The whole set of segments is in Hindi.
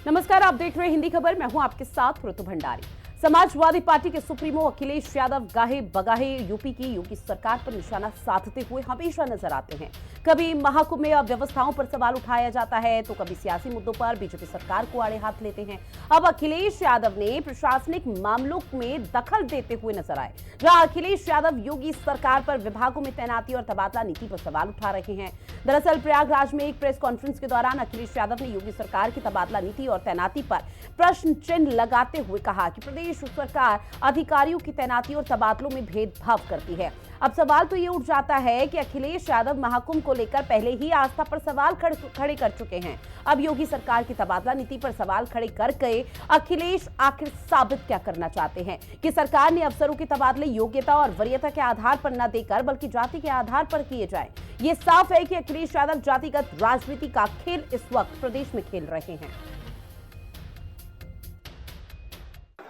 नमस्कार, आप देख रहे हैं हिंदी खबर। मैं हूं आपके साथ ऋतु भंडारी। समाजवादी पार्टी के सुप्रीमो अखिलेश यादव गाहे बगाहे यूपी की योगी सरकार पर निशाना साधते हुए हमेशा नजर आते हैं। कभी महाकुंभ में अव्यवस्थाओं पर सवाल उठाया जाता है तो कभी सियासी मुद्दों पर बीजेपी सरकार को आड़े हाथ लेते हैं। अब अखिलेश यादव ने प्रशासनिक मामलों में दखल देते हुए नजर आए, जहां अखिलेश यादव योगी सरकार पर विभागों में तैनाती और तबादला नीति पर सवाल उठा रहे हैं। दरअसल प्रयागराज में एक प्रेस कॉन्फ्रेंस के दौरान अखिलेश यादव ने योगी सरकार की तबादला नीति और तैनाती पर प्रश्न चिन्ह लगाते हुए कहा कि प्रदेश सरकार अधिकारियों की तैनाती और तबादलों में भेदभाव करती है। अब सवाल तो ये उठ जाता है कि अखिलेश यादव महाकुंभ को लेकर पहले ही आस्था पर सवाल खड़े कर चुके हैं। अब योगी सरकार की तबादला नीति पर सवाल खड़े करके अखिलेश आखिर साबित क्या करना चाहते हैं कि सरकार ने अफसरों के तबादले योग्यता और वरीयता के आधार पर न देकर बल्कि जाति के आधार पर किए जाए। ये साफ है कि अखिलेश यादव जातिगत राजनीति का खेल इस वक्त प्रदेश में खेल रहे हैं।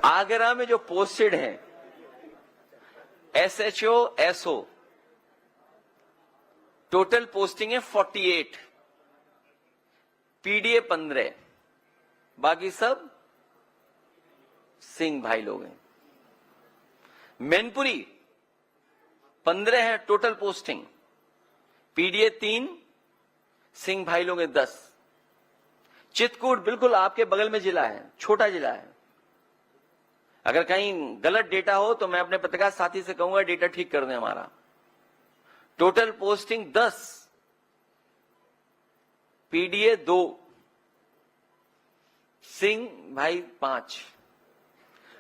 आगरा में जो पोस्टेड हैं एसएचओ एसओ, टोटल पोस्टिंग है 48, पीडीए 15, बाकी सब सिंह भाई लोग हैं। मैनपुरी 15 है टोटल पोस्टिंग, पीडीए 3, सिंह भाई लोग हैं 10। चित्रकूट बिल्कुल आपके बगल में जिला है, छोटा जिला है। अगर कहीं गलत डेटा हो तो मैं अपने पत्रकार साथी से कहूंगा डेटा ठीक कर दें हमारा। टोटल पोस्टिंग 10, पीडीए 2, सिंह भाई 5।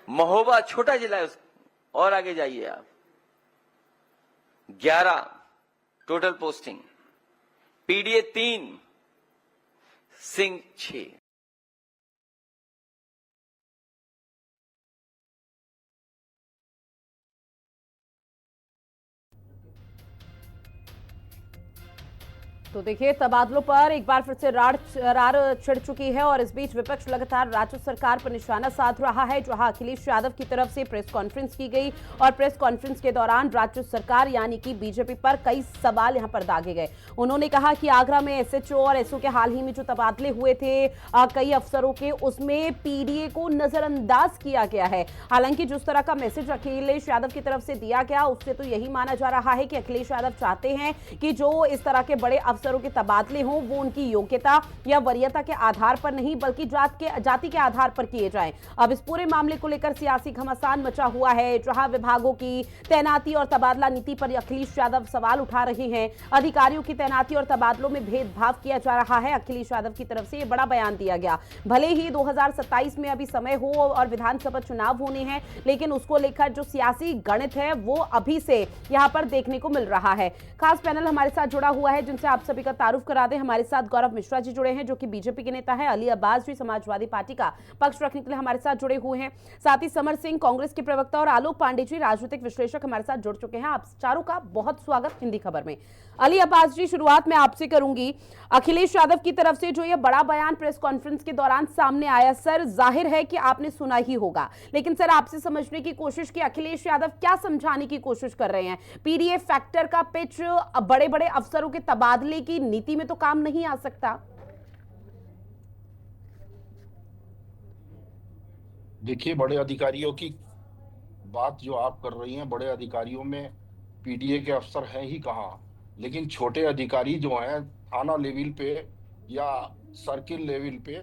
महोबा छोटा जिला है, और आगे जाइए आप, 11 टोटल पोस्टिंग, पीडीए 3, सिंह 6। तो देखिए, तबादलों पर एक बार फिर से रार छिड़ चुकी है और इस बीच विपक्ष लगातार राज्य सरकार पर निशाना साध रहा है, जहां अखिलेश यादव की तरफ से प्रेस कॉन्फ्रेंस की गई और प्रेस कॉन्फ्रेंस के दौरान राज्य सरकार यानी कि बीजेपी पर कई सवाल यहां पर दागे गए। उन्होंने कहा कि आगरा में एसएचओ और एसओ के हाल ही में जो तबादले हुए थे कई अफसरों के, उसमें पीडीए को नजरअंदाज किया गया है। हालांकि जिस तरह का मैसेज अखिलेश यादव की तरफ से दिया गया, उससे तो यही माना जा रहा है कि अखिलेश यादव चाहते हैं कि जो इस तरह के बड़े अफसरों के तबादले हों वो उनकी योग्यता या वरीयता के आधार पर नहीं बल्कि जाति के आधार पर किए जाएं। अब इस पूरे मामले को लेकर सियासी घमासान मचा हुआ है, जहां विभागों की तैनाती और तबादला नीति पर अखिलेश यादव सवाल उठा रहे हैं। अधिकारियों की तैनाती और तबादलों में भेदभाव किया जा रहा है। अखिलेश यादव की तरफ से यह बड़ा बयान दिया गया। भले ही 2027 में अभी समय हो और विधानसभा चुनाव होने हैं, लेकिन उसको लेकर जो सियासी गणित है वो अभी से यहां पर देखने को मिल रहा है। खास पैनल हमारे साथ जुड़ा हुआ है, जिनसे आप सभी का तारुफ करा दें। हमारे साथ गौरव मिश्रा जी जुड़े हैं, जो कि बीजेपी के नेता है। अली अब्बास जी समाजवादी पार्टी का पक्ष रखने के लिए हमारे साथ जुड़े हुए हैं। साथ ही समर सिंह कांग्रेस के प्रवक्ता और आलोक पांडे जी राजनीतिक विश्लेषक हमारे साथ जुड़ चुके हैं। आप चारों का बहुत स्वागत हिंदी खबर में। अली अब्बास जी, शुरुआत में आपसे करूंगी। अखिलेश यादव की तरफ से जो ये बड़ा बयान प्रेस कॉन्फ्रेंस के दौरान सामने आया, सर जाहिर है कि आपने सुना ही होगा, लेकिन सर आपसे समझने की कोशिश की अखिलेश यादव क्या समझाने की कोशिश कर रहे हैं। पीडीए फैक्टर का पिच बड़े बड़े अफसरों के तबादले की नीति में तो काम नहीं आ सकता। देखिए, बड़े अधिकारियों की बात जो आप कर रही हैं, बड़े अधिकारियों में पीडीए के अफसर हैं ही कहाँ। लेकिन छोटे अधिकारी जो हैं थाना लेवल पे या सर्किल लेवल पे,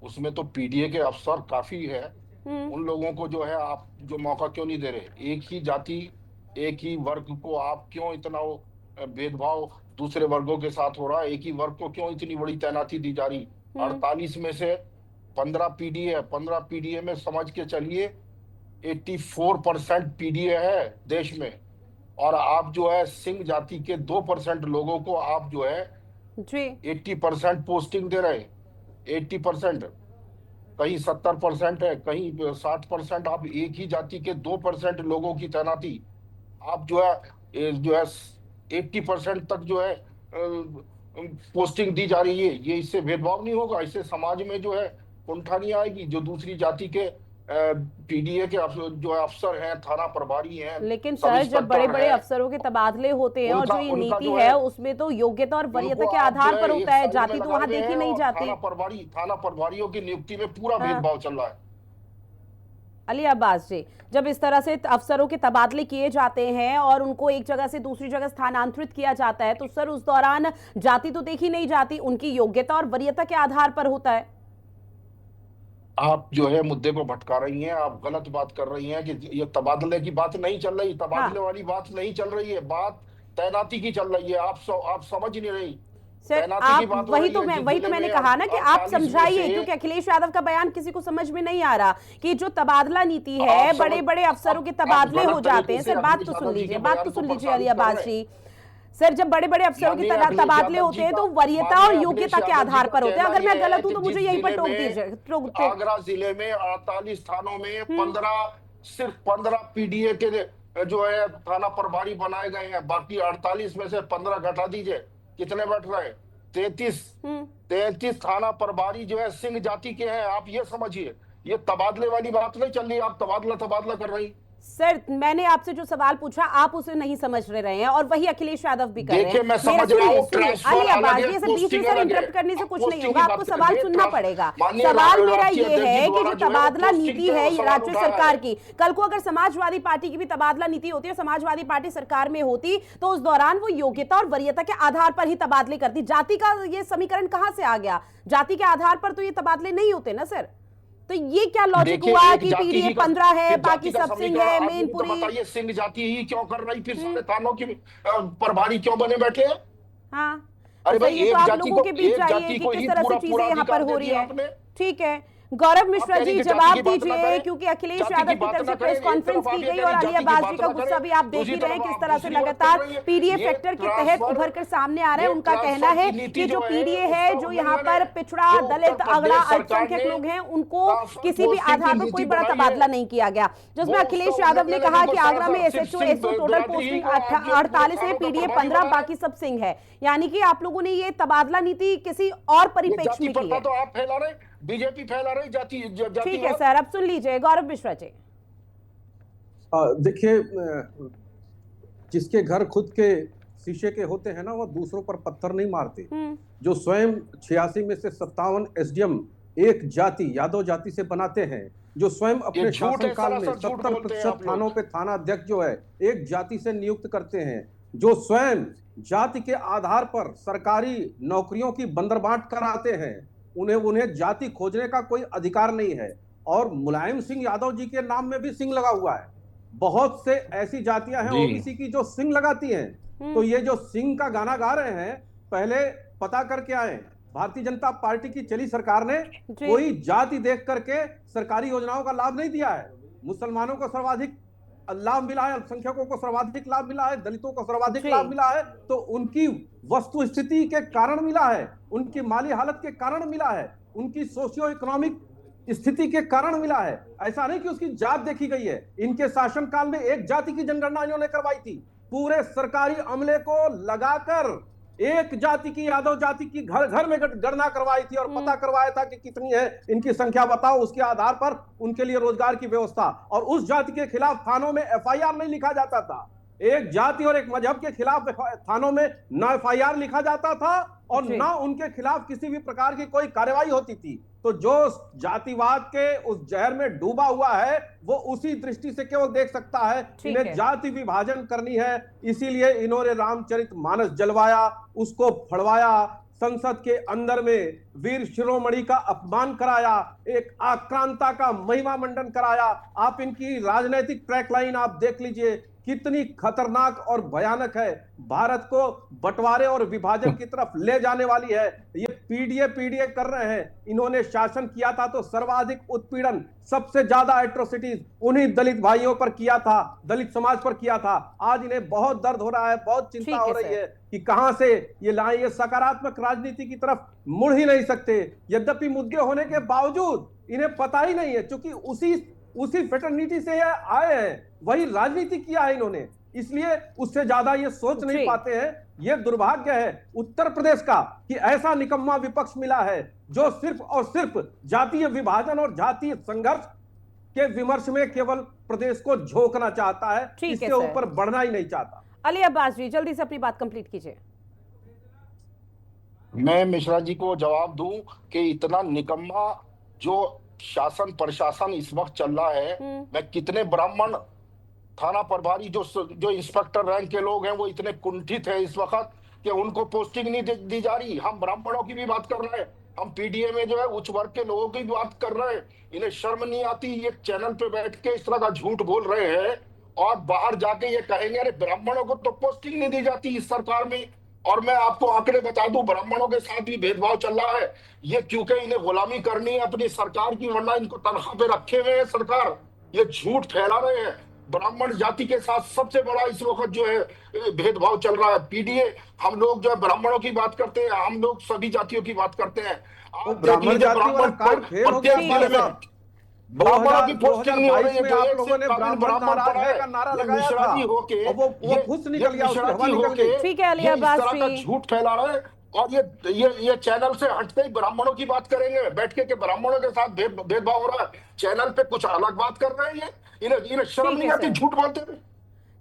उसमें तो पीडीए के अफसर काफी है। उन लोगों को जो है आप जो मौका क्यों नहीं दे रहे? एक ही जाति, एक ही वर्ग को आप क्यों इतना भेदभाव दूसरे वर्गों के साथ हो रहा है? एक ही वर्ग को क्यों इतनी बड़ी तैनाती दी जा रही? 48 में से 15 पीडीए, 15 पीडीए में समझ के चलिए 84% पीडीए है देश में। और आप जो है सिंह जाति के 2% लोगों को आप जो है जी 80% पोस्टिंग दे रहे हैं। 80%, कहीं 70% है, कहीं 60%। आप एक ही जाति के 2% लोगों की तैनाती आप जो है 80% तक जो है पोस्टिंग दी जा रही है। ये इससे भेदभाव नहीं होगा? इससे समाज में जो है कुंठा नहीं आएगी? जो दूसरी जाति के पीडीए के जो अफसर हैं, थाना प्रभारी हैं, लेकिन सब सर, जब इंस्पेक्टर बड़े बड़े हैं, अफसरों के तबादले होते हैं और जो ये उनका नीति जो है उसमें तो योग्यता और वरीयता उनको के आप आधार जो पर है होता है, एक साइड जाति में तो लगाए वहां हुए देखी हैं, नहीं और जाती। थाना प्रभारियों की नियुक्ति में पूरा हाँ। भेदभाव चल रहा है। अली अब्बास जी, जब इस तरह से अफसरों के तबादले किए जाते हैं और उनको एक जगह से दूसरी जगह स्थानांतरित किया जाता है, तो सर उस दौरान जाति तो देखी नहीं जाती, उनकी योग्यता और वरीयता के आधार पर होता है। आप जो है मुद्दे को भटका रही हैं, आप गलत बात कर रही हैं कि ये तबादले की बात नहीं चल रही, तबादले हाँ वाली बात नहीं चल रही है, बात तैनाती की चल रही है। आप समझ नहीं रही। सर, तैनाती की आप बात हो वही रही तो है। मैं जिस वही तो जिले मैंने में कहा ना कि आप 48 में समझाइए, से क्योंकि अखिलेश यादव का बयान किसी को समझ में नहीं आ रहा कि जो तबादला नीति है, आप बड़े समझ बड़े अफसरों के आप तबादले हो गलत जाते तरीके हैं। से सर बात अखिलेश तो सुन यादव जी लीजिए, के बात बयान तो को सुन लीजिए अली प्रसारित कर अब्बास रहे हैं। जी। सर, जब बड़े बड़े अफसरों के माननीय अखिलेश तबादले यादव होते जी हैं का तो वरीयता और माननीय योग्यता अखिलेश के यादव जी आधार का पर होते हैं। कहना अगर मैं यह है गलत हूं कि तो मुझे जिस यहीं पर जिले टोक में दीजिए। आगरा जिले में 48 थानों में 15 सिर्फ 15 पीडीए के जो है थाना प्रभारी बनाए गए हैं, बाकी 48 में से 15 घटा दीजिए, कितने बैठ रहे हैं? 33। हम्म 33 थाना प्रभारी जो है सिंह जाति के हैं। आप ये समझिए, ये तबादले वाली बात नहीं चल रही, आप तबादला कर रही। सर, मैंने आपसे जो सवाल पूछा आप उसे नहीं समझ रहे हैं और वही अखिलेश यादव भी कर रहे हैं। देखिए, मैं समझ रहा हूं, ट्रांसफर अली अलग अब्बास है, जी, बीच में पोस्टिंग सर अलग है। इंटरप्ट करने से आप कुछ नहीं पोस्टिंग होगा, की आपको बात सवाल करें, सुनना पड़ेगा। माननीय सवाल मेरा राष्ट्रीय ये है अध्यक्ष कि जो द्वारा जो है तबादला पोस्टिंग नीति पे है सवाल राज्य उठा रहा सरकार है। की, कल को अगर समाजवादी पार्टी की भी तबादला नीति होती है, समाजवादी पार्टी सरकार में होती, तो उस दौरान वो योग्यता और वरीयता के आधार पर ही तबादले करती। जाति का ये समीकरण कहां से आ गया? जाति के आधार पर तो ये तबादले नहीं होते ना सर। तो ये क्या लॉजिक हुआ कि पीडीए 15 है, बाकी सब सिंह है, मेनपुरी। बताइए, सिंह जाति ही क्यों कर रही, फिर सारे थानों की प्रभारी क्यों बने बैठे हैं? हाँ, अरे तो भाई, ये तो आप लोगों के बीच जाइए कि को किस ही तरह से पूरा चीजें यहाँ पर हो रही है। आपने। ठीक है, गौरव मिश्रा जी जवाब दीजिए, क्योंकि अखिलेश यादव की तरफ से प्रेस कॉन्फ्रेंस की गई और अली अब्बास जी का गुस्सा भी आप देख ही रहे हैं किस तरह से लगातार पीडीए फैक्टर के तहत उभर कर सामने आ रहा है। उनका कहना है कि जो पीडीए है, जो यहाँ पर पिछड़ा, दलित, अगड़ा, अल्पसंख्यक लोग हैं, उनको किसी भी आधार पर कोई बड़ा तबादला नहीं किया गया। जिसमें अखिलेश यादव ने कहा कि आगरा में एसएचओ एसओ टोटल पोस्टिंग 48 है, पीडीए 15, बाकी सब सिंह है। यानी कि आप लोगों ने ये तबादला नीति किसी और परिप्रेक्ष्य में की है। तो आप फैला रहे, बीजेपी फैला रही जाति। ठीक है सर, अब सुन लीजिए गौरव मिश्रा जी। देखिए, जिसके घर खुद के शीशे के होते हैं ना, वो दूसरों पर पत्थर नहीं मारते। जो स्वयं 86 में से 57 एसडीएम एक जाति, यादव जाति से बनाते हैं, जो स्वयं अपने शासनकाल में 70% थानों पे थाना अध्यक्ष जो है एक जाति से नियुक्त करते हैं, जो स्वयं जाति के आधार पर सरकारी नौकरियों की बंदरबांट कराते हैं, उन्हें जाति खोजने का कोई अधिकार नहीं है। और मुलायम सिंह यादव जी के नाम में भी सिंह लगा हुआ है। बहुत से ऐसी जातियां हैं ओबीसी की जो सिंह लगाती हैं। तो ये जो सिंह का गाना गा रहे हैं, पहले पता करके आए, भारतीय जनता पार्टी की चली सरकार ने कोई जाति देख करके सरकारी योजनाओं का लाभ नहीं दिया है। मुसलमानों को सर्वाधिक लाभ मिला है, अल्पसंख्यकों को सर्वाधिक लाभ मिला है, दलितों को सर्वाधिक लाभ मिला है। तो उनकी वस्तु स्थिति के कारण मिला है, उनकी माली हालत के कारण मिला है, उनकी सोशियो इकोनॉमिक स्थिति के कारण मिला है। ऐसा नहीं कि उसकी जात देखी गई है। इनके शासनकाल में एक जाति की जनगणना इन्होंने करवाई थी, पूरे सरकारी अमले को लगाकर एक जाति की, यादव जाति की घर घर में गणना करवाई थी और पता करवाया था कि कितनी है, इनकी संख्या बताओ, उसके आधार पर उनके लिए रोजगार की व्यवस्था। और उस जाति के खिलाफ थानों में एफआईआर नहीं लिखा जाता था। एक जाति और एक मजहब के खिलाफ थानों में ना एफआईआर लिखा जाता था और ना उनके खिलाफ किसी भी प्रकार की कोई कार्रवाई होती थी। तो जो जातिवाद के उस जहर में डूबा हुआ है, वो उसी दृष्टि से केवल देख सकता है। इन्हें जाति विभाजन करनी है, इसीलिए इन्होंने रामचरितमानस जलवाया, उसको फड़वाया, संसद के अंदर में वीर शिरोमणि का अपमान कराया, एक आक्रांता का महिमा मंडन कराया। आप इनकी राजनीतिक ट्रैक लाइन आप देख लीजिए, कितनी खतरनाक और भयानक है। भारत को बंटवारे और विभाजन की तरफ ले जाने वाली है। ये पीडीए कर रहे हैं। इन्होंने शासन किया था तो सर्वाधिक उत्पीड़न, सबसे ज्यादा एट्रोसिटीज उन्हीं दलित भाइयों पर किया था, दलित समाज पर किया था। आज इन्हें बहुत दर्द हो रहा है, बहुत चिंता हो रही है कि कहां से ये लाए। ये सकारात्मक राजनीति की तरफ मुड़ ही नहीं सकते, यद्यपि मुद्दे होने के बावजूद इन्हें पता ही नहीं है, क्योंकि उसी फेटर्निटी से ये आए हैं, वही राजनीति किया है इन्होंने, इसलिए उससे ज्यादा ये सोच नहीं पाते हैं। ये दुर्भाग्य है उत्तर प्रदेश का कि ऐसा निकम्मा विपक्ष मिला है जो सिर्फ और सिर्फ जातीय विभाजन और जातीय संघर्ष के विमर्श में केवल प्रदेश को झोंकना चाहता है, ठीक है इसके सर। ऊपर बढ़ना ही नहीं चाहता। अली अब्बास जी, जल्दी से अपनी बात कंप्लीट कीजिए। मैं मिश्रा जी को जवाब दूं कि इतना निकम्मा जो शासन प्रशासन इस वक्त चल रहा है, मैं कितने ब्राह्मण थाना प्रभारी जो इंस्पेक्टर रैंक के लोग हैं वो इतने कुंठित है इस वक्त कि उनको पोस्टिंग नहीं दी जा रही। हम ब्राह्मणों की भी बात कर रहे हैं, हम पीडीए में जो है उच्च वर्ग के लोगों की भी बात कर रहे हैं। इन्हें शर्म नहीं आती, ये चैनल पे बैठ के इस तरह का झूठ बोल रहे हैं और बाहर जाके ये कहेंगे अरे ब्राह्मणों को तो पोस्टिंग नहीं दी जाती इस सरकार में। और मैं आपको आंकड़े बता दूं, ब्राह्मणों के साथ भी भेदभाव चल रहा है। ये क्योंकि इन्हें गुलामी करनी है अपनी सरकार की, वरना इनको तनख्वाह पे रखे हुए है सरकार। ये झूठ फैला रहे हैं। ब्राह्मण जाति के साथ सबसे बड़ा इस वक्त जो है भेदभाव चल रहा है। पीडीए, हम लोग जो है ब्राह्मणों की बात करते हैं, हम लोग सभी जातियों की बात करते हैं। आप ब्राह्मण जाति वाला कार्ड फेल हो गया प्रत्येक जिले में ब्राह्मणों की पोस्टिंग नहीं हो रही है। 2022 में आप लोगों ने ब्राह्मण का राज है का नारा लगाया था, और वो खुश निकल गया, उसकी हवा निकल गई। ठीक है अली अब्बास जी, झूठ फैला रहे हैं और ये चैनल से हटते ही ब्राह्मणों की बात करेंगे बैठ के ब्राह्मणों के साथ भेदभाव हो रहा है। चैनल पे कुछ अलग बात कर रहे हैं, इन्हें शर्म नहीं आती झूठ बोलते हैं।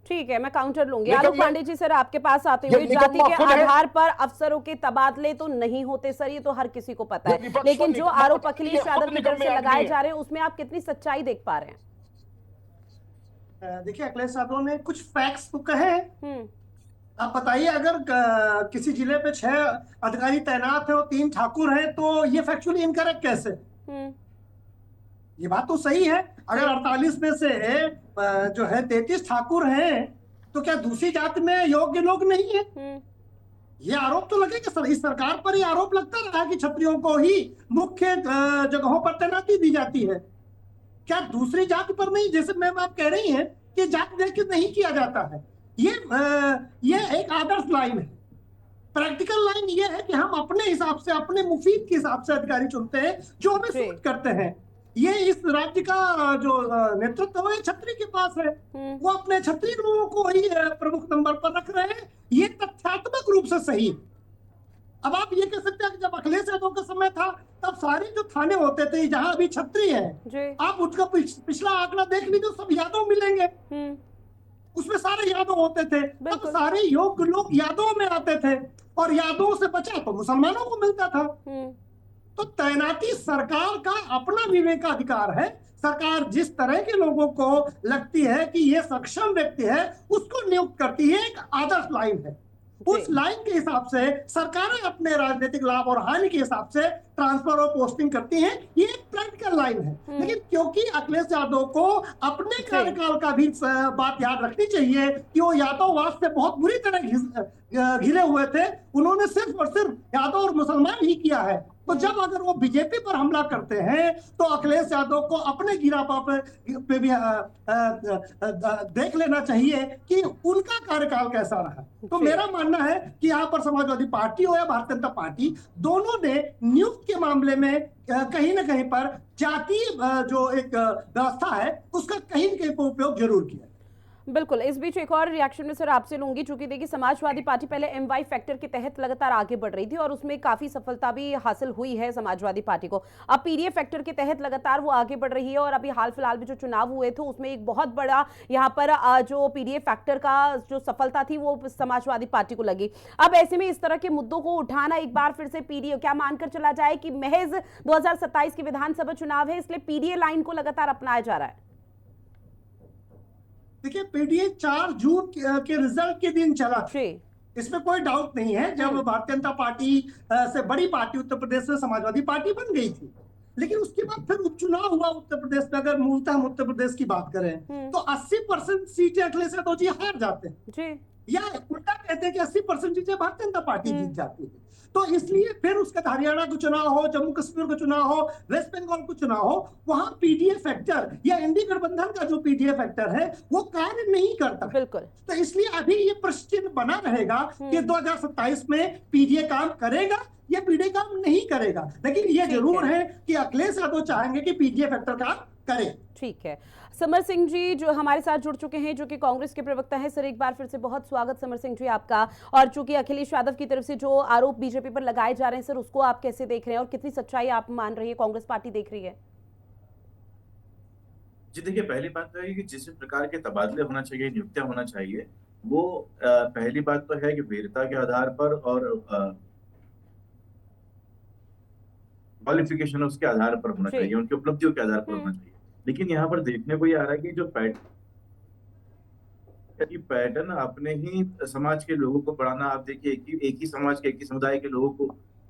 ठीक है, मैं काउंटर लूंगी। आलोक पांडे जी सर, आपके पास आते हुए, जाति के आधार पर अफसरों के तबादले तो नहीं होते सर, ये तो हर किसी को पता है, लेकिन जो आरोप अखिलेश यादव की तरफ से लगाए जा रहे हैं उसमें आप कितनी सच्चाई देख पा रहे हैं? देखिए, अखिलेश यादव ने कुछ फैक्ट्स तो कहे। आप बताइए, अगर किसी जिले पे 6 अधिकारी तैनात है और 3 ठाकुर हैं, तो ये फैक्चुअली इनकरेक्ट कैसे? ये बात तो सही है। अगर 48 में से जो है 33 ठाकुर हैं, तो क्या दूसरी जाति में योग्य लोग नहीं है? ये आरोप तो लगेगा सर। इस सरकार पर ही आरोप लगता रहा कि क्षत्रियों को ही मुख्य जगहों पर तैनाती दी जाती है। क्या दूसरी जाति पर नहीं? जैसे मैम आप कह रही हैं कि जाति देख के नहीं किया जाता है। ये एक आदर्श लाइन है। प्रैक्टिकल लाइन ये है कि हम अपने हिसाब से, अपने मुफीद के हिसाब से अधिकारी चुनते हैं जो हमें सूट करते हैं। ये इस राज्य का जो नेतृत्व है क्षत्रिय के पास है, वो अपने क्षत्रिय लोगों को ही प्रमुख नंबर पर रख रहे हैं। ये तथ्यात्मक रूप से सही। अब आप ये कह सकते हैं कि जब अखिलेश यादव का समय था तब सारे जो थाने होते थे जहां अभी क्षत्रिय है, आप उसका पिछला आंकड़ा देख लीजिए, सब यादव मिलेंगे। उसमें सारे यादव होते थे। अब सारे योग्य लोग यादव में आते थे और यादवों से बचा तो मुसलमानों को मिलता था। तो तैनाती सरकार का अपना विवेकाधिकार है। सरकार जिस तरह के लोगों को लगती है कि ये सक्षम व्यक्ति है, उसको नियुक्त करती है। एक आदर्श लाइन है। उस लाइन के हिसाब से सरकारें अपने राजनीतिक लाभ और हानि के हिसाब से ट्रांसफर और पोस्टिंग करती हैं। ये एक प्रैक्टिकल लाइन है। लेकिन क्योंकि अखिलेश यादव को अपने कार्यकाल का भी बात याद रखनी चाहिए कि वो यादववाद से बहुत बुरी तरह घिरे हुए थे। उन्होंने सिर्फ और सिर्फ यादव और मुसलमान ही किया है। तो जब अगर वो बीजेपी पर हमला करते हैं तो अखिलेश यादव को अपने गिरापा पे भी देख लेना चाहिए कि उनका कार्यकाल कैसा रहा। तो मेरा मानना है कि यहाँ पर समाजवादी पार्टी हो या भारतीय जनता पार्टी, दोनों ने नियुक्त के मामले में कहीं ना कहीं पर जातीय जो एक व्यवस्था है उसका कहीं ना कहीं उपयोग जरूर किया। बिल्कुल। इस बीच एक और रिएक्शन में सर आपसे लूंगी, चूंकि देखिए समाजवादी पार्टी पहले MY फैक्टर के तहत लगातार आगे बढ़ रही थी और उसमें काफी सफलता भी हासिल हुई है समाजवादी पार्टी को। अब PDA फैक्टर के तहत लगातार वो आगे बढ़ रही है और अभी हाल फिलहाल में जो चुनाव हुए थे उसमें एक बहुत बड़ा यहाँ पर जो PDA फैक्टर का जो सफलता थी वो समाजवादी पार्टी को लगी। अब ऐसे में इस तरह के मुद्दों को उठाना एक बार फिर से PDA क्या मानकर चला जाए कि महज 2027 के विधानसभा चुनाव है, इसलिए PDA लाइन को लगातार अपनाया जा रहा है? देखिए, पीडीए 4 जून के रिजल्ट के दिन चला था, इसमें कोई डाउट नहीं है। जब भारतीय जनता पार्टी से बड़ी पार्टी उत्तर प्रदेश में समाजवादी पार्टी बन गई थी, लेकिन उसके बाद फिर उपचुनाव हुआ उत्तर प्रदेश में। अगर मूलतः हम उत्तर प्रदेश की बात करें तो 80% सीटें अखिलेश यादव जी हार जाते हैं, या उल्टा कहते हैं कि 80% सीटें भारतीय जनता पार्टी जीत जाती है। तो इसलिए फिर उसका हरियाणा का चुनाव हो, जम्मू कश्मीर का चुनाव हो, वेस्ट बंगाल का चुनाव हो, वहां पीडीए फैक्टर या एनडीए गठबंधन का जो पीडीए फैक्टर है वो कार्य नहीं करता। बिल्कुल। तो इसलिए अभी ये प्रश्न चिन्ह बना रहेगा कि 2027 में पीडीए काम करेगा या पीडीए काम नहीं करेगा। लेकिन ये जरूर है कि अखिलेश यादव चाहेंगे कि पीडीए फैक्टर काम करे। ठीक है। समर सिंह जी जो हमारे साथ जुड़ चुके हैं, जो कि कांग्रेस के प्रवक्ता हैं, सर एक बार फिर से बहुत स्वागत समर सिंह जी आपका। और चूंकि अखिलेश यादव की तरफ से जो आरोप बीजेपी पर लगाए जा रहे हैं सर, उसको आप कैसे देख रहे हैं और कितनी सच्चाई आप मान रही है, कांग्रेस पार्टी देख रही है? जी देखिए, पहली बात तो है कि जिस प्रकार के तबादले होना चाहिए, नियुक्तियां होना चाहिए, वो पहली बात तो है कि वीरता के आधार पर और क्वालिफिकेशन उसके आधार पर होना जी। चाहिए, उनकी उपलब्धियों के आधार पर होना चाहिए। लेकिन यहाँ पर देखने को ये आ रहा है कि जो पैटर्न अपने ही समाज के लोगों को बढ़ाना, आप देखिए एक ही समाज के, एक ही समुदाय के लोगों को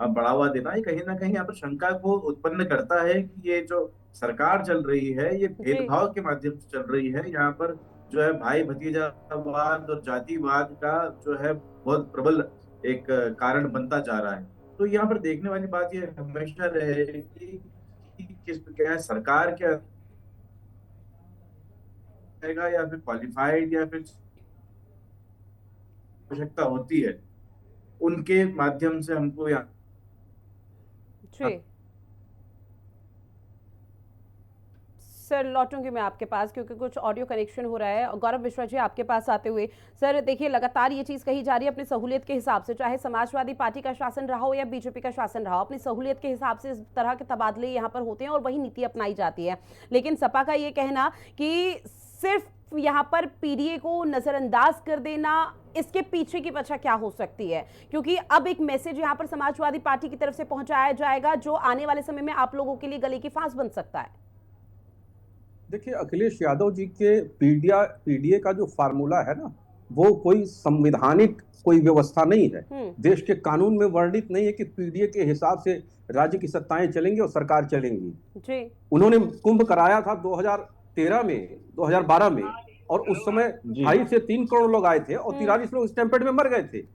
बढ़ावा देना, ये कहीं ना कहीं यहाँ पर शंका को उत्पन्न करता है कि ये जो सरकार चल रही है, ये जी। भेदभाव के माध्यम से चल रही है। यहाँ पर जो है भाई भतीजावाद और जातिवाद का जो है बहुत प्रबल एक कारण बनता जा रहा है। तो यहाँ पर देखने वाली बात ये हमेशा रहेगी कि किस क्या है, सरकार क्या रहेगा, या फिर क्वालिफाइड, या फिर आवश्यकता होती है उनके माध्यम से हमको यहाँ जी सर, लौटूंगी मैं आपके पास क्योंकि कुछ ऑडियो कनेक्शन हो रहा है। गौरव मिश्रा जी, आपके पास आते हुए सर, देखिए लगातार ये चीज़ कही जा रही है अपनी सहूलियत के हिसाब से, चाहे समाजवादी पार्टी का शासन रहा हो या बीजेपी का शासन रहा हो, अपनी सहूलियत के हिसाब से इस तरह के तबादले यहाँ पर होते हैं और वही नीति अपनाई जाती है। लेकिन सपा का ये कहना कि सिर्फ यहाँ पर पीडीए को नजरअंदाज कर देना, इसके पीछे की वजह क्या हो सकती है? क्योंकि अब एक मैसेज यहाँ पर समाजवादी पार्टी की तरफ से पहुंचाया जाएगा जो आने वाले समय में आप लोगों के लिए गले की फांस बन सकता है। देखिए, अखिलेश यादव जी के पीडीए का जो फार्मूला है ना, वो कोई संवैधानिक कोई व्यवस्था नहीं है, देश के कानून में वर्णित नहीं है कि पीडीए के हिसाब से राज्य की सत्ताएं चलेंगी और सरकार चलेंगी। जी। उन्होंने कुंभ कराया था 2013 में, 2012 में, और उस समय 2.5 से 3 करोड़ लोग आए थे और 43 लोग स्टैंपेड में मर गए थे।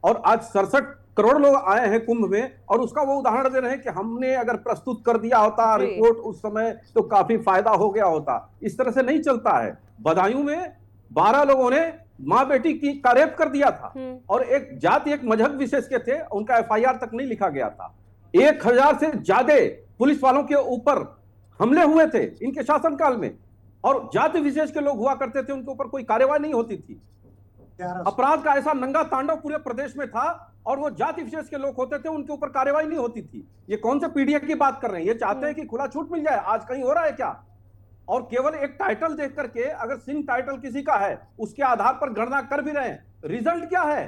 और आज 67 करोड़ लोग आए हैं कुंभ में, और उसका वो उदाहरण दे रहे हैं कि हमने अगर प्रस्तुत कर दिया होता रिपोर्ट उस समय तो काफी फायदा हो गया होता। इस तरह से नहीं चलता है। बदायूं में 12 लोगों ने माँ बेटी का रेप कर दिया था और एक जाति, एक मजहब विशेष के थे, उनका एफआईआर तक नहीं लिखा गया था। 1000 से ज्यादा पुलिस वालों के ऊपर हमले हुए थे इनके शासनकाल में, और जाति विशेष के लोग हुआ करते थे, उनके ऊपर कोई कार्रवाई नहीं होती थी। अपराध का ऐसा नंगा तांडव पूरे प्रदेश में था, और वो जाति विशेष के लोग होते थे, उनके ऊपर कार्रवाई नहीं होती थी। ये कौन से पीडीए की बात कर रहे हैं? ये चाहते हैं कि खुला छूट मिल जाए। आज कहीं हो रहा है क्या? और केवल एक टाइटल देख करके, अगर सिंह टाइटल किसी का है उसके आधार पर गणना कर भी रहे हैं, रिजल्ट क्या है,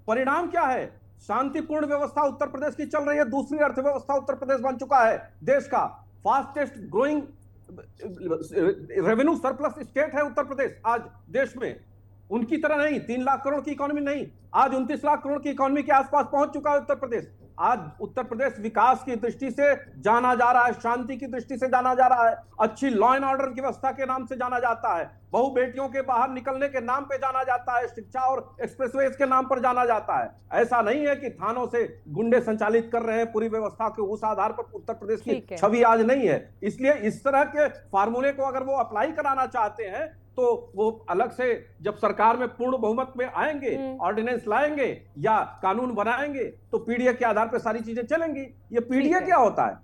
परिणाम क्या है? शांतिपूर्ण व्यवस्था उत्तर प्रदेश की चल रही है, दूसरी अर्थव्यवस्था उत्तर प्रदेश बन चुका है देश का, fastest growing revenue surplus state है उत्तर प्रदेश आज देश में। उनकी तरह नहीं, 3 लाख करोड़ की इकोनॉमी नहीं, आज 29 लाख करोड़ की इकोनॉमी के आसपास पहुंच चुका है उत्तर प्रदेश। आज उत्तर प्रदेश विकास की दृष्टि से जाना जा रहा है, शांति की दृष्टि से जाना जा रहा है, अच्छी लॉ एंड ऑर्डर की व्यवस्था के नाम से जाना जाता है, बहु बेटियों के बाहर निकलने के नाम पे जाना जाता है, शिक्षा और एक्सप्रेसवेज के नाम पर जाना जाता है। ऐसा नहीं है कि थानों से गुंडे संचालित कर रहे हैं पूरी व्यवस्था के, उस आधार पर उत्तर प्रदेश की छवि आज नहीं है। इसलिए इस तरह के फार्मूले को अगर वो अप्लाई कराना चाहते हैं तो वो अलग से जब सरकार में पूर्ण बहुमत में आएंगे, ऑर्डिनेंस लाएंगे या कानून बनाएंगे, तो पीडीए के आधार पर सारी चीजें चलेंगी। ये पीडीए क्या होता है?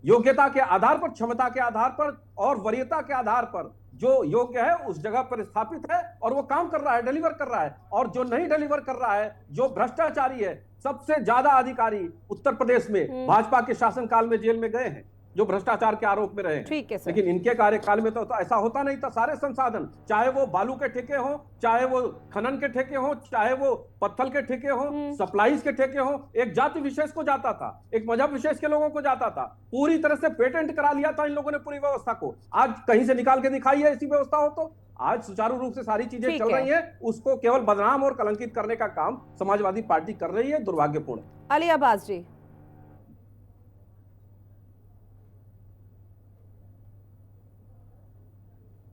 योग्यता के आधार पर, क्षमता के आधार पर और वरीयता के आधार पर जो योग्य है उस जगह पर स्थापित है और वो काम कर रहा है, डिलीवर कर रहा है। और जो नहीं डिलीवर कर रहा है, जो भ्रष्टाचारी है, सबसे ज्यादा अधिकारी उत्तर प्रदेश में भाजपा के शासनकाल में जेल में गए हैं जो भ्रष्टाचार के आरोप में रहे हैं। ठीक है सर। लेकिन इनके कार्यकाल में तो ऐसा होता नहीं था। सारे संसाधन, चाहे वो बालू के ठेके हो, चाहे वो खनन के ठेके हो, चाहे वो पत्थर के ठेके हो, सप्लाईज के ठेके हो, एक जाति विशेष को जाता था, एक मजहब विशेष के लोगों को जाता था। पूरी तरह से पेटेंट करा लिया था इन लोगों ने पूरी व्यवस्था को। आज कहीं से निकाल के दिखाई है ऐसी व्यवस्था हो तो? आज सुचारू रूप से सारी चीजें चल रही हैं, उसको केवल बदनाम और कलंकित करने का काम समाजवादी पार्टी कर रही है। दुर्भाग्यपूर्ण। अली अब्बास जी,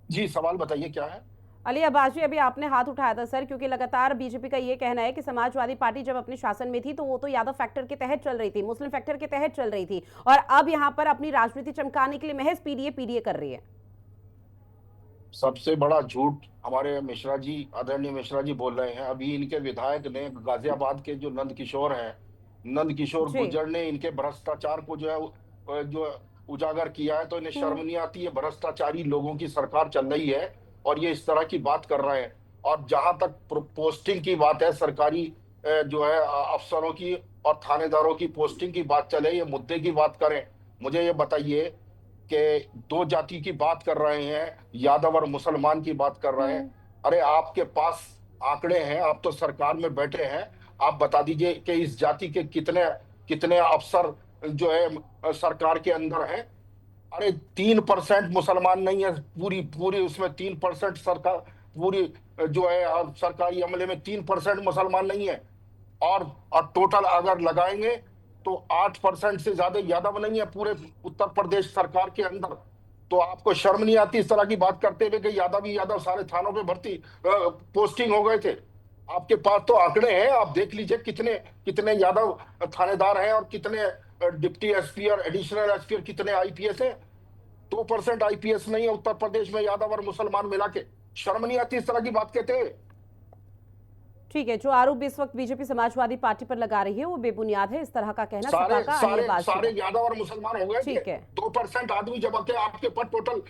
जी सवाल बताइए क्या है? अली अब्बास जी, अभी आपने हाथ उठाया था सर, क्योंकि लगातार बीजेपी का ये कहना है कि समाजवादी पार्टी जब अपने शासन में थी तो वो तो यादव फैक्टर के तहत चल रही थी, मुस्लिम फैक्टर के तहत चल रही थी, और अब यहाँ पर अपनी राजनीति चमकाने के लिए महज पीडीए कर रही है। सबसे बड़ा झूठ हमारे मिश्रा जी, आदरणीय मिश्रा जी बोल रहे हैं। अभी इनके विधायक ने, गाजियाबाद के जो नंद किशोर गुर्जर ने इनके भ्रष्टाचार को जो उजागर किया है, तो इन्हें शर्म नहीं आती है? भ्रष्टाचारी लोगों की सरकार चल रही है और ये इस तरह की बात कर रहे हैं। और जहां तक पोस्टिंग की बात है, सरकारी जो है अफसरों की और थानेदारों की पोस्टिंग की बात चले, ये मुद्दे की बात करें, मुझे ये बताइए कि दो जाति की बात कर रहे हैं, यादव और मुसलमान की बात कर रहे हैं। अरे आपके पास आंकड़े हैं, आप तो सरकार में बैठे हैं, आप बता दीजिए कि इस जाति के कितने कितने अफसर जो है सरकार के अंदर हैं। अरे 3% मुसलमान नहीं है, पूरी पूरी उसमें 3% सरकार, पूरी जो है सरकारी अमले में 3% मुसलमान नहीं है। और टोटल अगर लगाएंगे तो 8% से ज्यादा यादव नहीं है पूरे उत्तर प्रदेश सरकार के अंदर। तो आपको शर्म नहीं आती इस तरह की बात करते हुए कि यादव ही यादव सारे थानों पे भर्ती पोस्टिंग हो गए थे? आपके पास तो आंकड़े हैं, आप देख लीजिए कितने कितने यादव थानेदार हैं और कितने डिप्टी एसपी और एडिशनल एसपी और कितने आईपीएस हैं। 2% आईपीएस नहीं है उत्तर प्रदेश में यादव और मुसलमान मिला के। शर्म नहीं आती इस तरह की बात कहते हुए? ठीक है, जो आरोप इस वक्त बीजेपी समाजवादी पार्टी पर लगा रही है वो बेबुनियाद है, इस तरह का कहना सारे यादव और मुसलमान हो गए। ठीक है, 2% आदमी जब आपके पास टोटल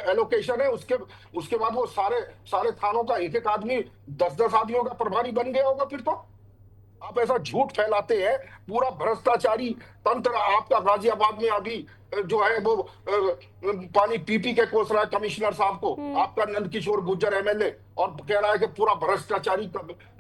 एलोकेशन है, उसके बाद वो सारे थानों का एक एक आदमी 10-10 आदमियों का प्रभारी बन गया होगा। फिर तो आप ऐसा झूठ फैलाते हैं, पूरा भ्रष्टाचारी तंत्र आपका गाजियाबाद में अभी जो है वो पानी पी के कोस रहा है कमिश्नर साहब को, आपका नंदकिशोर गुर्जर एमएलए, और कह रहा है कि पूरा भ्रष्टाचारी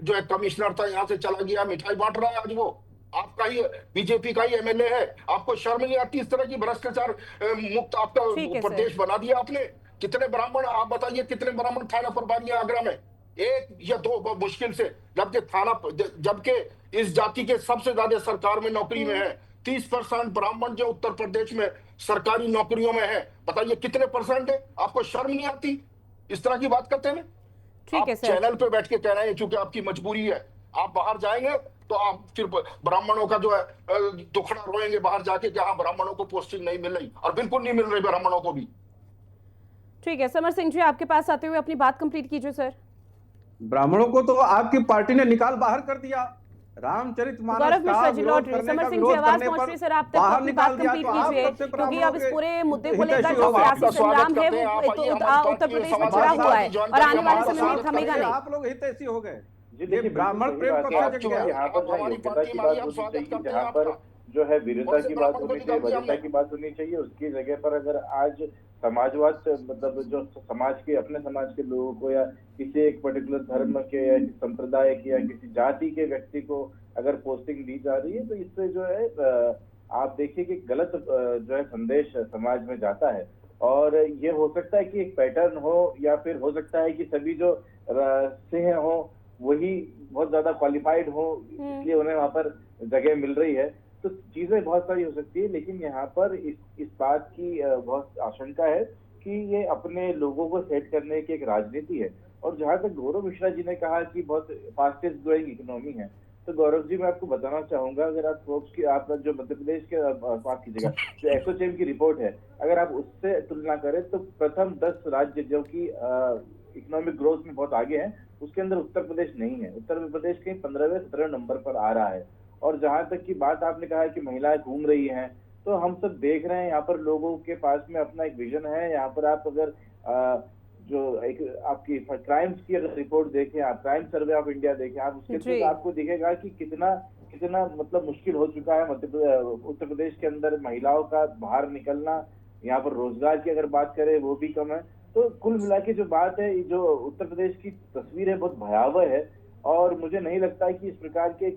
जो है कमिश्नर था यहाँ से चला गया, मिठाई बांट रहा है आज वो। आपका ही बीजेपी का ही एमएलए है। आपको शर्म नहीं आती? इस तरह की भ्रष्टाचार मुक्त आपका प्रदेश बना दिया आपने। कितने ब्राह्मण, आप बताइए कितने ब्राह्मण थाना प्रभारी है आगरा में? 1 या 2 मुश्किल से, जबकि इस जाति के सबसे ज्यादा सरकार में नौकरी में है। 30% ब्राह्मण जो उत्तर प्रदेश में सरकारी नौकरियों में है, बताइए कितने परसेंट है? आपको शर्म नहीं आती इस तरह की बात करते हैं? ठीक है सर, चैनल पे बैठ के कह रहे हैं क्योंकि आपकी मजबूरी है, आप बाहर जाएंगे तो आप फिर ब्राह्मणों का जो है दुखड़ा रोएंगे बाहर जाके, जहां ब्राह्मणों को पोस्टिंग नहीं मिल रही, और बिल्कुल नहीं मिल रही ब्राह्मणों को भी। ठीक है, समर सिंह जी आपके पास आते हुए अपनी बात कंप्लीट कीजिए सर। ब्राह्मणों को तो आपकी पार्टी ने निकाल बाहर कर दिया। रामचरितमानस का विरोध करने का विरोध करने पर बाहर निकाल दिया। तो आप सबसे क्योंकि अब इस पूरे मुद्दे को लेकर जो सियासी संग्राम है वो उत्तर प्रदेश में चला हुआ है और आने वाले समय में थमेगा नहीं। आप लोग हितैषी हो गए। जी, ब्राह्मण प्रेम कब से जग गया? यहाँ पर योग्यता की बात होनी चाहिए, जहाँ पर जो है वीरता की बात होनी चाहिए, वरीयता की बात होनी चाहिए। उसकी जगह पर अगर आज समाजवाद से मतलब जो समाज के, अपने समाज के लोगों को या किसी एक पर्टिकुलर धर्म के या संप्रदाय के या किसी जाति के व्यक्ति को अगर पोस्टिंग दी जा रही है, तो इससे जो है आप देखिए कि गलत जो है संदेश समाज में जाता है। और ये हो सकता है कि एक पैटर्न हो, या फिर हो सकता है कि सभी जो सिंह हो वही बहुत ज्यादा क्वालिफाइड हो, इसलिए उन्हें वहां पर जगह मिल रही है। तो चीजें बहुत सारी हो सकती है, लेकिन यहाँ पर इस बात की बहुत आशंका है कि ये अपने लोगों को सेट करने की एक राजनीति है। और जहां तक गौरव मिश्रा जी ने कहा कि बहुत फास्टेस्ट ग्रोइंग इकोनॉमी है, तो गौरव जी मैं आपको बताना चाहूंगा, अगर आप फोर्ब्स की, आप जो मध्य प्रदेश के बात कीजिएगा, जो एसोचैम की रिपोर्ट है, अगर आप उससे तुलना करें तो प्रथम 10 राज्य जो कि इकोनॉमिक ग्रोथ में बहुत आगे हैं, उसके अंदर उत्तर प्रदेश नहीं है। उत्तर प्रदेश कहीं 15वें-17 नंबर पर आ रहा है। और जहां तक की बात आपने कहा है कि महिलाएं घूम रही हैं, तो हम सब देख रहे हैं यहाँ पर लोगों के पास में अपना एक विजन है। यहाँ पर आप अगर जो एक आपकी क्राइम्स की अगर रिपोर्ट देखें, आप क्राइम सर्वे ऑफ इंडिया देखें, आप उसके थ्रू आपको दिखेगा कि कितना मतलब मुश्किल हो चुका है उत्तर प्रदेश के अंदर महिलाओं का बाहर निकलना। यहाँ पर रोजगार की अगर बात करें वो भी कम है। तो कुल मिला के जो बात है, जो उत्तर प्रदेश की तस्वीर है बहुत भयावह है। और मुझे नहीं लगता है कि इस प्रकार के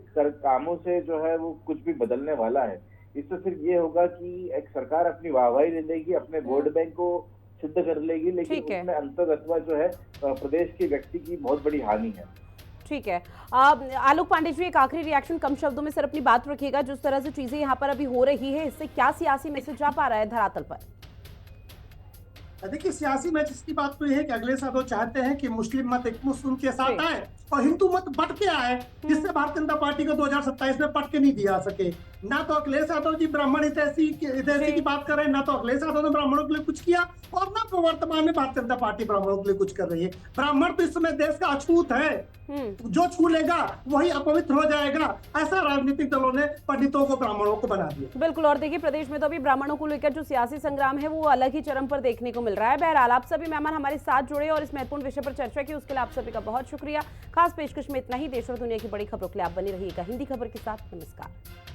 कामों से जो है वो कुछ भी बदलने वाला है। इससे सिर्फ ये होगा कि एक सरकार अपनी वाहवाही ले लेगी, अपने वोट बैंक को शुद्ध कर लेगी, लेकिन उसमें अंतर्गत जो है प्रदेश के व्यक्ति की बहुत बड़ी हानि है। ठीक है, आलोक पांडे जी एक आखिरी रिएक्शन कम शब्दों में सर अपनी बात रखिएगा। जिस तरह से चीजें यहाँ पर अभी हो रही है, इससे क्या सियासी मैसेज जा पा रहा है धरातल पर? देखिए, सियासी मैसेज की बात तो यह है कि अखिलेश यादव चाहते हैं कि मुस्लिम मत एक मुस्लिम के साथ आए और हिंदू मत बट के आए, जिससे भारतीय जनता पार्टी को 2027 में पट के नहीं दिया सके। ना तो अखिलेश यादव जी ब्राह्मण हितैषी की बात कर रहे हैं, ना तो अखिलेश यादव ने ब्राह्मणों के लिए कुछ किया, और ना वर्तमान में भारतीय जनता पार्टी ब्राह्मणों के लिए कुछ कर रही है। ब्राह्मण तो इस समय देश का अछूत है, जो छू लेगा वही अपवित्र हो जाएगा। ऐसा राजनीतिक दलों ने पंडितों को ब्राह्मणों को बना दिया। बिल्कुल, और देखिए प्रदेश में तो अभी ब्राह्मणों को लेकर जो सियासी संग्राम है वो अलग ही चरम पर देखने को मिल रहा है। बहरहाल आप सभी मेहमान हमारे साथ जुड़े और इस महत्वपूर्ण विषय पर चर्चा की, उसके लिए आप सभी का बहुत शुक्रिया। खास पेशकश में इतना ही। देश और दुनिया की बड़ी खबरों के लिए आप बनी रहिएगा हिंदी खबर के साथ। नमस्कार।